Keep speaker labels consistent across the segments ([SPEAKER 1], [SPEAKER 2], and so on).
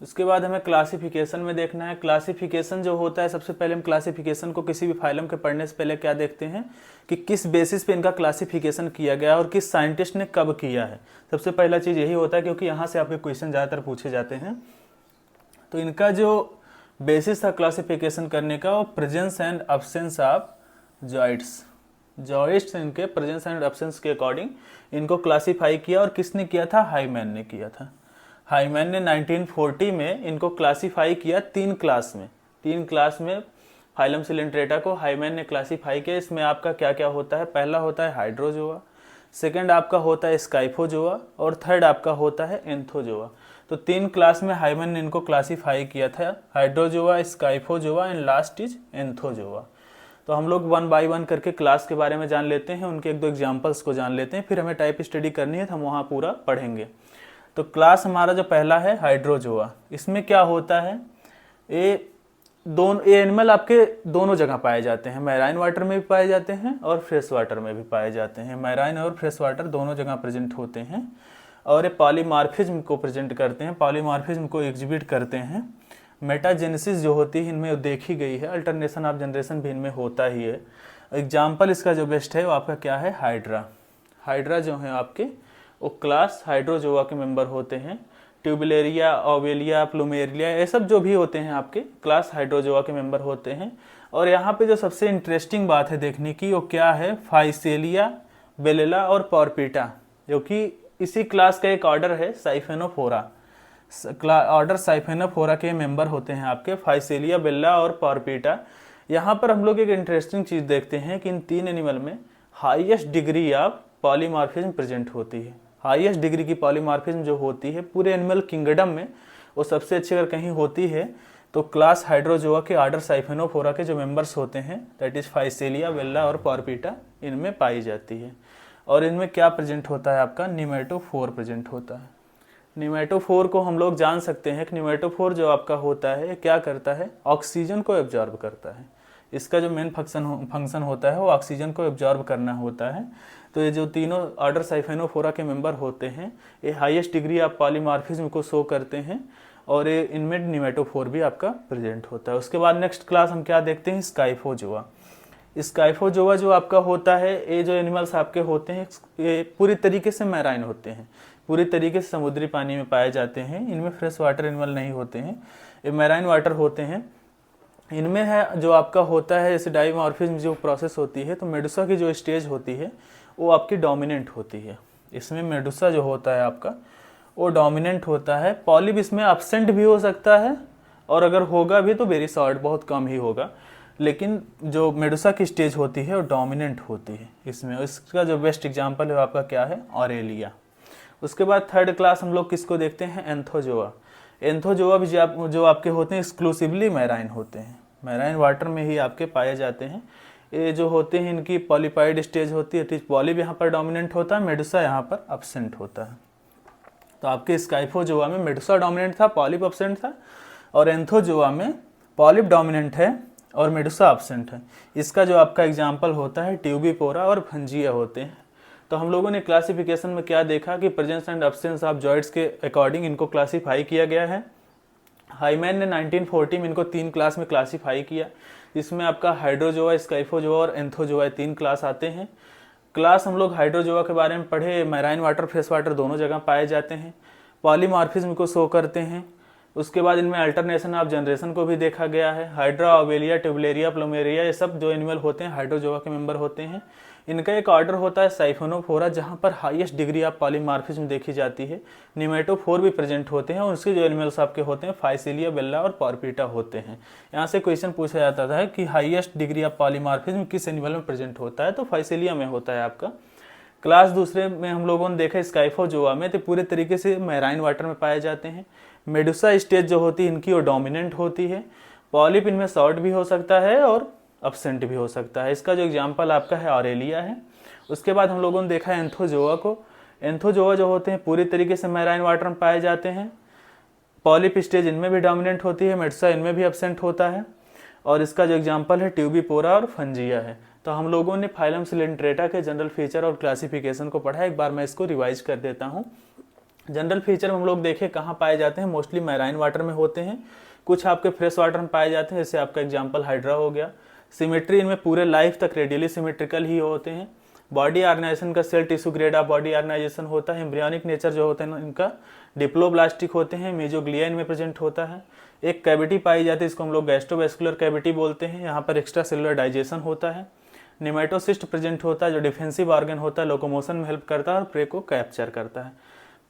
[SPEAKER 1] उसके बाद हमें क्लासिफिकेशन में देखना है। क्लासिफिकेशन जो होता है, सबसे पहले हम क्लासिफिकेशन को किसी भी फाइलम के पढ़ने से पहले क्या देखते हैं कि किस बेसिस पे इनका क्लासिफिकेशन किया गया और किस साइंटिस्ट ने कब किया है। सबसे पहला चीज़ यही होता है, क्योंकि यहाँ से आपके क्वेश्चन ज़्यादातर पूछे जाते हैं। तो इनका जो बेसिस था क्लासिफिकेशन करने का, वो presence and absence of joints. Joints इनके प्रेजेंस एंड अब्सेंस के अकॉर्डिंग इनको क्लासीफाई किया, और किसने किया था? हाईमैन ने किया था। हाईमैन ने 1940 में इनको क्लासीफाई किया 3 क्लास में। 3 क्लास में फाइलम सिलेंट्रेटा को हाईमैन ने क्लासीफाई किया। इसमें आपका क्या क्या होता है? पहला होता है हाइड्रोजोआ, सेकंड आपका होता है स्काइफोजोआ, और थर्ड आपका होता है एंथोजोआ। तो 3 क्लास में हाईमैन ने इनको क्लासीफाई किया था, Hydrozoa, Scyphozoa and last is Anthozoa. तो हम लोग 1 बाय 1 करके क्लास के बारे में जान लेते हैं, उनके 1-2 एग्जाम्पल्स को जान लेते हैं, फिर हमें टाइप स्टडी करनी है तो हम वहाँ पूरा पढ़ेंगे। तो क्लास हमारा जो पहला है हाइड्रोजोआ, इसमें क्या होता है? ये एनिमल आपके दोनों जगह पाए जाते हैं, मैराइन वाटर में भी पाए जाते हैं और फ्रेश वाटर में भी पाए जाते हैं। मैराइन और फ्रेश वाटर दोनों जगह प्रेजेंट होते हैं, और ये पॉलीमार्फिज्म को प्रेजेंट करते हैं, पॉलीमार्फिज्म को एग्जिबिट करते हैं। मेटाजेनेसिस जो होती है इनमें देखी गई है, अल्टरनेशन ऑफ जनरेशन भी इनमें होता ही है। एग्जाम्पल इसका जो बेस्ट है वो आपका क्या है? हाइड्रा। हाइड्रा जो है आपके वो क्लास हाइड्रोजोआ के मेंबर होते हैं। ट्यूबुलेरिया, ओवेलिया, प्लूमेरिया, ये सब जो भी होते हैं आपके क्लास हाइड्रोजोआ के मेंबर होते हैं। और यहाँ पे जो सबसे इंटरेस्टिंग बात है देखने की, वो क्या है? फाइसेलिया, बेलेला और पॉर्पिटा, जो कि इसी क्लास का एक ऑर्डर है, साइफेनोफोरा। ऑर्डर साइफेनोफोरा के मेंबर होते हैं आपके फाइसेलिया, बेल्ला और पॉर्पिटा। यहाँ पर हम लोग एक इंटरेस्टिंग चीज़ देखते हैं कि इन 3 एनिमल में highest degree of polymorphism present होती है। हाईएस्ट डिग्री की पॉलीमॉर्फिज्म जो होती है पूरे एनिमल किंगडम में, वो सबसे अच्छी अगर कहीं होती है तो क्लास हाइड्रोजोआ के ऑर्डर साइफेनोफोरा के जो मेंबर्स होते हैं, दैट इज फाइसेलिया, बेल्ला और पॉर्पिटा, इनमें पाई जाती है। और इनमें क्या प्रेजेंट होता है? आपका निमेटोफोर प्रेजेंट होता है। निमेटोफोर को हम लोग जान सकते हैं कि निमेटोफोर जो आपका होता है क्या करता है? ऑक्सीजन को एब्जॉर्ब करता है। इसका जो मेन फंक्शन होता है वो ऑक्सीजन को एब्जॉर्ब करना होता है। तो ये जो तीनों ऑर्डर साइफेनोफोरा के मेंबर होते हैं, ये हाईएस्ट डिग्री ऑफ पॉलीमॉर्फिज्म को शो करते हैं, और ये इनमें निमेटोफोर भी आपका प्रेजेंट होता है। उसके बाद नेक्स्ट क्लास हम क्या देखते हैं? स्काइफोजोआ। स्काइफोजोआ जो आपका होता है, ये जो एनिमल्स आपके होते हैं ये पूरी तरीके से मैराइन होते हैं, पूरी तरीके से समुद्री पानी में पाए जाते हैं। इनमें फ्रेश वाटर एनिमल नहीं होते हैं, ये मैराइन वाटर होते हैं। इनमें है जो आपका होता है जैसे डाइमॉर्फिज्म जो प्रोसेस होती है, तो मेडुसा की जो स्टेज होती है वो आपकी डोमिनेंट होती है। इसमें मेडुसा जो होता है आपका वो डोमिनेंट होता है। पॉलिप इसमें एब्सेंट भी हो सकता है, और अगर होगा भी तो वेरी शॉर्ट, बहुत कम ही होगा। लेकिन जो मेडुसा की स्टेज होती है वो डोमिनेंट होती है इसमें। इसका जो बेस्ट एग्जांपल है आपका क्या है? ऑरेलिया। उसके बाद थर्ड क्लास हम लोग किसको देखते हैं? एंथोजोआ। एंथोजोआ भी जो आपके होते हैं एक्सक्लूसिवली मैराइन होते हैं, मैराइन वाटर में ही आपके पाए जाते हैं। ये जो होते हैं इनकी पॉलीपाइड स्टेज होती है, पॉलिप यहाँ पर डोमिनेंट होता है, मेडुसा यहाँ पर एब्सेंट होता है। तो आपके स्काइफोजोआ में मेडुसा डोमिनेंट था, पॉलिप एब्सेंट था, और एंथोजोआ में पॉलिप डोमिनेंट है और मेडुसा एब्सेंट है। इसका जो आपका एग्जाम्पल होता है ट्यूबिपोरा और फंजिया होते हैं। तो हम लोगों ने क्लासिफिकेशन में क्या देखा कि presence and absence of joints के अकॉर्डिंग इनको क्लासीफाई किया गया है। हाईमैन ने 1940 में इनको 3 क्लास में क्लासीफाई किया, जिसमें आपका हाइड्रोजोआ, स्काइफोजोआ और एंथोजोआ 3 क्लास आते हैं। क्लास हम लोग हाइड्रोजोआ के बारे में पढ़े, मैराइन वाटर, फ्रेश वाटर दोनों जगह पाए जाते हैं, पॉलीमॉर्फिज्म को शो करते हैं। उसके बाद इनमें अल्टरनेशन ऑफ जनरेशन को भी देखा गया है। हाइड्रा, ओवेलिया, ट्यूबुलेरिया, प्लूमेरिया, ये सब जो एनिमल होते हैं हाइड्रोजोआ के मेंबर होते हैं। इनका एक ऑर्डर होता है साइफेनोफोरा, जहाँ पर हाईएस्ट डिग्री ऑफ पॉलीमॉर्फिज्म देखी जाती है। निमेटोफोर भी प्रेजेंट होते हैं, और उसके जो एनिमल्स आपके होते हैं फाइसेलिया, बेल्ला और पॉर्पिटा होते हैं। यहाँ से क्वेश्चन पूछा जाता था कि हाईएस्ट डिग्री ऑफ पॉलीमॉर्फिज्म किस एनिमल में प्रेजेंट होता है, तो फाइसेलिया में होता है आपका। क्लास दूसरे में हम लोगों ने देखा स्काइफोजोआ में, तो पूरे तरीके से मैराइन वाटर में पाए जाते हैं। मेडुसा स्टेज जो होती है इनकी वो डोमिनेंट होती है। पॉलिप इनमें शॉर्ट भी हो सकता है और एब्सेंट भी हो सकता है। इसका जो एग्जाम्पल आपका है ऑरेलिया है। उसके बाद हम लोगों ने देखा है एंथोजोआ को। एंथोजोआ जो होते हैं पूरी तरीके से मैराइन वाटर में पाए जाते हैं। पॉलिप स्टेज इनमें भी डोमिनेंट होती है, मेडुसा इनमें भी एब्सेंट होता है। और इसका जो एग्जाम्पल है ट्यूबिपोरा और फंजिया है। तो हम लोगों ने फाइलम सिलेंट्रेटा के जनरल फीचर और क्लासिफिकेशन को पढ़ा, एक बार मैं इसको रिवाइज कर देता हूँ। जनरल फीचर हम लोग देखें कहाँ पाए जाते हैं, मोस्टली मैराइन वाटर में होते हैं, कुछ आपके फ्रेश वाटर में पाए जाते हैं, जैसे आपका एग्जांपल हाइड्रा हो गया। सिमेट्री इनमें पूरे लाइफ तक रेडियली सिमेट्रिकल ही होते हैं। बॉडी ऑर्गेनाइजेशन का cell tissue grade of body organisation होता है। एम्ब्रियोनिक नेचर जो होते हैं इनका डिप्लोब्लास्टिक होते हैं, मेजोग्लिया इनमें प्रेजेंट होता है। एक कैविटी पाई जाती है, इसको हम लोग गैस्ट्रोवेस्कुलर कैविटी बोलते हैं, यहाँ पर एक्स्ट्रा सेलुलर डाइजेशन होता है। निमेटोसिस्ट प्रेजेंट होता है जो डिफेंसिव ऑर्गन होता है, लोकोमोशन में हेल्प करता है और प्रे को कैप्चर करता है।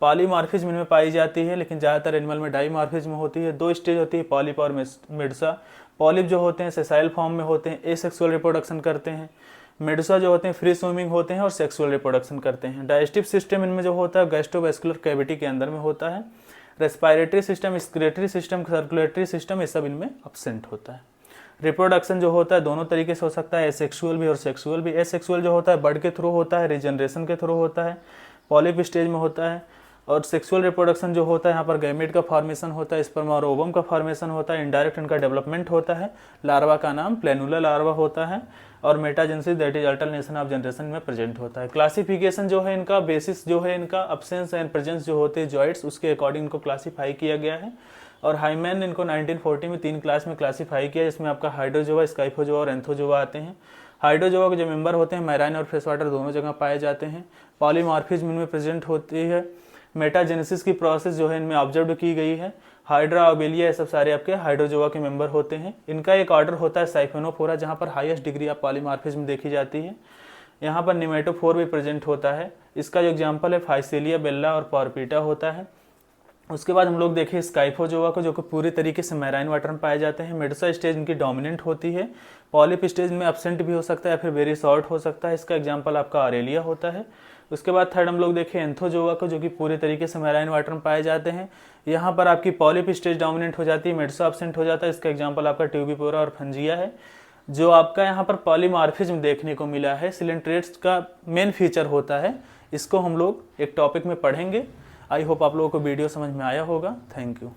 [SPEAKER 1] पॉलीमॉर्फिज्म इनमें पाई जाती है, लेकिन ज़्यादातर एनिमल में डाईमॉर्फिज्म होती है। दो स्टेज होती है, पॉलिप और मेडुसा। पॉलिप जो होते हैं सेसाइल फॉर्म में होते हैं, एसेक्सुअल रिप्रोडक्शन करते हैं। मेडुसा जो होते हैं फ्री स्विमिंग होते हैं और सेक्सुअल रिप्रोडक्शन करते हैं। डाइजेस्टिव सिस्टम इनमें जो होता है गैस्ट्रोवेस्कुलर कैविटी के अंदर में होता है। Respiratory system, excretory system, circulatory system ये सब इनमें एब्सेंट होता है। रिप्रोडक्शन जो होता है दोनों तरीके से हो सकता है, एसेक्सुअल भी और सेक्सुअल भी। एसेक्सुअल जो होता है बर्ड के थ्रू होता है, रीजनरेशन के थ्रू होता है, पॉलिप स्टेज में होता है। और सेक्सुअल रिप्रोडक्शन जो होता है यहाँ पर गैमेट का फॉर्मेशन होता है, स्पर्म और ओवम का फॉर्मेशन होता है, इनडायरेक्ट इनका डेवलपमेंट होता है। लार्वा का नाम प्लेनुला लार्वा होता है और metagenesis that is alternation of generation में प्रेजेंट होता है। क्लासिफिकेशन जो है इनका बेसिस जो है इनका अब्सेंस एंड प्रेजेंस जो होते हैं जॉइंट्स, उसके अकॉर्डिंग इनको क्लासीफाई किया गया है। और हाईमैन ने इनको 1940 में 3 क्लास में क्लासीफाई किया, जिसमें आपका हाइड्रोजोआ, स्काइफोजोआ और एंथोजोआ आते हैं। हाइड्रोजोआ के जो मेंबर होते हैं मैराइन और फ्रेश वाटर दोनों जगह पाए जाते हैं। पॉलीमॉर्फिज्म इनमें प्रेजेंट होती है। मेटाजेनेसिस की प्रोसेस जो है इनमें ऑब्जर्व की गई है। हाइड्रा, ओबेलिया ये सब सारे आपके हाइड्रोजोआ के मेंबर होते हैं। इनका एक ऑर्डर होता है साइफेनोफोरा, जहाँ पर हाईएस्ट डिग्री ऑफ पॉलीमॉर्फिज्म देखी जाती है। यहाँ पर निमेटोफोर भी प्रेजेंट होता है। इसका जो एग्जाम्पल है फाइसेलिया बेल्ला और पॉर्पिटा होता है। उसके बाद हम लोग देखें स्काइफोजोआ को, जो कि पूरी तरीके से मैराइन वाटर में पाए जाते हैं। मेडुसा स्टेज इनकी डोमिनेंट होती है। पॉलिप स्टेज में एब्सेंट भी हो सकता है, फिर वेरी शॉर्ट हो सकता है। इसका एग्जांपल आपका ऑरेलिया होता है। उसके बाद थर्ड हम लोग देखें एंथोजोआ को, जो कि पूरी तरीके से मैराइन वाटर में पाए जाते हैं। यहाँ पर आपकी पॉलिप स्टेज डोमिनेंट हो जाती है, मेडुसा एब्सेंट हो जाता है। इसका एग्जाम्पल आपका ट्यूबिपोरा और फंजिया है। जो आपका यहाँ पर पॉलीमॉर्फिज्म देखने को मिला है, सिलेंट्रेट्स का मेन फीचर होता है। इसको हम लोग एक टॉपिक में पढ़ेंगे। आई होप आप लोगों को वीडियो समझ में आया होगा। Thank you.